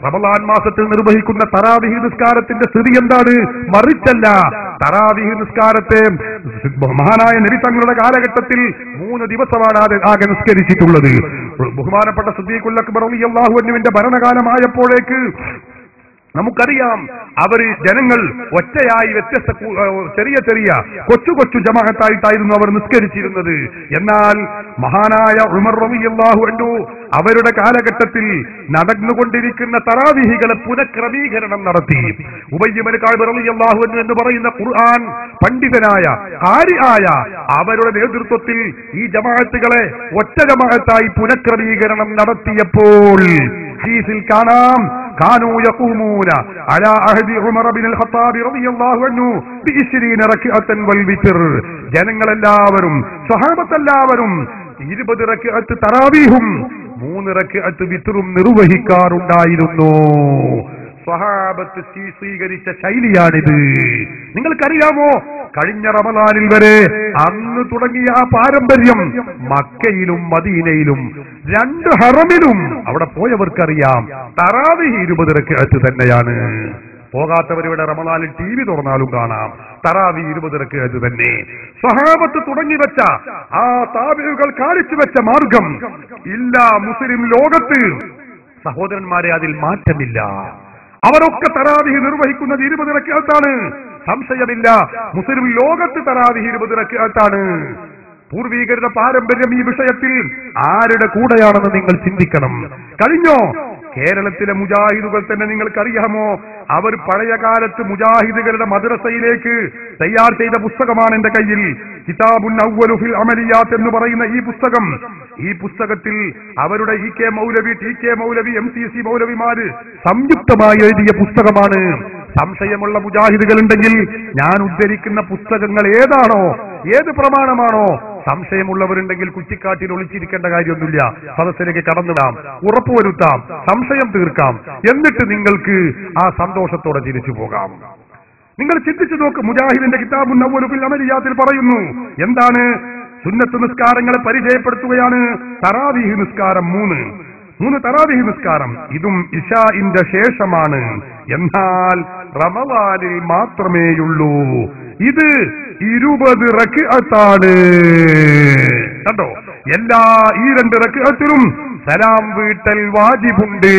റമളാൻ മാസത്തിൽ നിർവഹിക്കുന്ന തറാവീഹ് നിസ്കാരത്തിന്റെ സ്ഥിതി എന്താണ്? മറിച്ചല്ല, തറാവീഹ് നിസ്കാരത്തെ മഹാനായ നബി തങ്ങളുടെ കാലഘട്ടത്തിൽ 3 ദിവസമാണ് ആകെ നിസ്കരിച്ചിട്ടുള്ളത്. ബഹുമാനപ്പെട്ട സിദ്ദീഖുൽ അക്ബർ റളിയല്ലാഹു അൻഹുവിന്റെ ഭരണകാലമായപ്പോഴേക്ക് നമുക്കറിയാം അവര് ജനങ്ങൾ ഒറ്റയായി വ്യത്യസ്ത ചെറിയ ചെറിയ കൊച്ചു ജമാഅത്തായിട്ടായിരുന്നു അവർ നിസ്കരിച്ചിരുന്നത്. എന്നാൽ മഹാനായ ഉമർ റളിയല്ലാഹു അൻഹു അവരുടെ കാലഘട്ടത്തിൽ നടന്നുകൊണ്ടിരിക്കുന്ന തറാവീഹുകളെ പുനഃക്രമീകരണം നടത്തി. ഉബയ്യ് ഇബ്നു കഅബ് റളിയല്ലാഹു അൻഹു എന്ന് പറയുന്ന ഖുർആൻ പണ്ഡിതനായ ഖാരിആയ അവരുടെ നേതൃത്വത്തിൽ ഈ ജമാഅത്തുകളെ ഒറ്റ ജമാഅത്തായി പുനഃക്രമീകരണം നടത്തിയപ്പോൾ ഹദീസിൽ കാണാം كانوا يقومون على عهد عمر بن الخطاب رضي الله عنه ب20 ركعة والوتر. ജനങ്ങളെല്ലാവരും സ്വഹാബത്തെല്ലാവരും 20 റക്അത്ത് തറാവീഹും 3 റക്അത്ത് വിത്റും നിർവഹിക്കാറുണ്ടായിരുന്നു. സ്വഹാബത്ത് സ്വീകരിച്ച ശൈലിയാണിത്. നിങ്ങൾക്കറിയാമോ, കഴിഞ്ഞ റമളാനിൽ വരെ അന്ന് തുടങ്ങിയ ആ പാരമ്പര്യം മക്കയിലും മദീനയിലും 2 ഹറമിലും അവിടെ പോയവർക്കറിയാം തറാവീഹ് 20 റക്അത്ത് തന്നെയാണ്. പോകാത്തവരിവിടെ റമളാനിൽ TV തുറന്നാലും കാണാം തറാവീഹ് 20 റക്അത്ത് തന്നെ. സ്വഹാബത്ത് തുടങ്ങി വെച്ച ആ താബിഈകൾ കാണിച്ചു വെച്ച മാർഗം ഇല്ല മുസ്ലിം ലോകത്ത്. സഹോദരന്മാരെ, അതിൽ മാറ്റമില്ല. അവരൊക്കെ തറാവീഹ് നിർവഹിക്കുന്നത് 20 റക്അത്താണ്. സംശയമില്ല, മുസ്ലിം ലോകത്ത് തറാവീഹ് 20 റക്അത്താണ്. പൂർവീകരുടെ പാരമ്പര്യം ഈ വിഷയത്തിൽ ആരുടെ കൂടെയാണെന്ന് നിങ്ങൾ ചിന്തിക്കണം. കഴിഞ്ഞോ കേരളത്തിലെ മുജാഹിദുകൾ തന്നെ നിങ്ങൾക്കറിയാമോ, അവർ പഴയ കാലത്ത് മുജാഹിദുകളുടെ മദ്രസയിലേക്ക് തയ്യാർ ചെയ്ത പുസ്തകമാണ് എന്റെ കയ്യിൽ. കിതാബുൻ അവ്വലു ഫിൽ അമലിയാത്ത് എന്ന് പറയുന്ന ഈ പുസ്തകത്തിൽ അവരുടെ EK മൗലവി, TK മൗലവി, MCC മൗലവിമാര് സംയുക്തമായി എഴുതിയ പുസ്തകമാണ്. സംശയമുള്ള മുജാഹിദുകൾ ഉണ്ടെങ്കിൽ ഞാൻ ഉദ്ധരിക്കുന്ന പുസ്തകങ്ങൾ ഏതാണോ, ഏത് പ്രമാണമാണോ, സംശയമുള്ളവരുണ്ടെങ്കിൽ കുറ്റിക്കാട്ടിൽ ഒളിച്ചിരിക്കേണ്ട കാര്യമൊന്നുമില്ല. സദസ്സിലേക്ക് കടന്നിടാം, ഉറപ്പുവരുത്താം, സംശയം തീർക്കാം, എന്നിട്ട് നിങ്ങൾക്ക് ആ സന്തോഷത്തോടെ തിരിച്ചു പോകാം. നിങ്ങൾ ചിന്തിച്ചു നോക്ക്. മുജാഹിദിന്റെ കിതാബുൻ അവ്വലു ഫിൽ അമലിയാത്തിൽ പറയുന്നു എന്താണ്? സുന്നത്ത് നിസ്കാരങ്ങളെ പരിചയപ്പെടുത്തുകയാണ്. തറാവീഹ് നിസ്കാരം 3 തറാവീഹ് നിസ്കാരം, ഇതും ഇശാഇന്റെ ശേഷമാണ്. എന്നാൽ റമളാനിൽ മാത്രമേയുള്ളൂ. ഇത് 20 റക്അത്താണ്. കണ്ടോ, ഈ 2 റക്അത്തിലും സലാം വീട്ടൽ വാജിബുണ്ട്.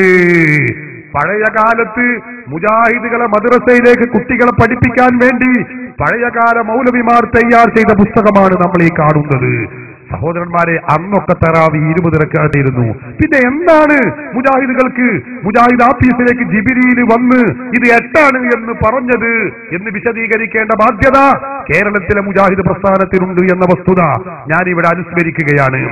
പഴയ കാലത്ത് മുജാഹിദുകളെ മദ്രസയിലേക്ക് കുട്ടികളെ പഠിപ്പിക്കാൻ വേണ്ടി പഴയകാല മൗലവിമാർ തയ്യാർ ചെയ്ത പുസ്തകമാണ് നമ്മൾ ഈ കാണുന്നത്. സഹോദരന്മാരെ, അന്നൊക്കെ തറാവീഹ് 20 റക്അത്തായിരുന്നു. പിന്നെ എന്താണ് മുജാഹിദുകൾക്ക് മുജാഹിദ് ആഫീസിലേക്ക് ജിബ്രീൽ വന്ന് ഇത് 8 എന്ന് പറഞ്ഞത് എന്ന് വിശദീകരിക്കേണ്ട ബാധ്യത കേരളത്തിലെ മുജാഹിദ് പ്രസ്ഥാനത്തിനുണ്ട് എന്ന വസ്തുത ഞാനിവിടെ അനുസ്മരിക്കുകയാണ്.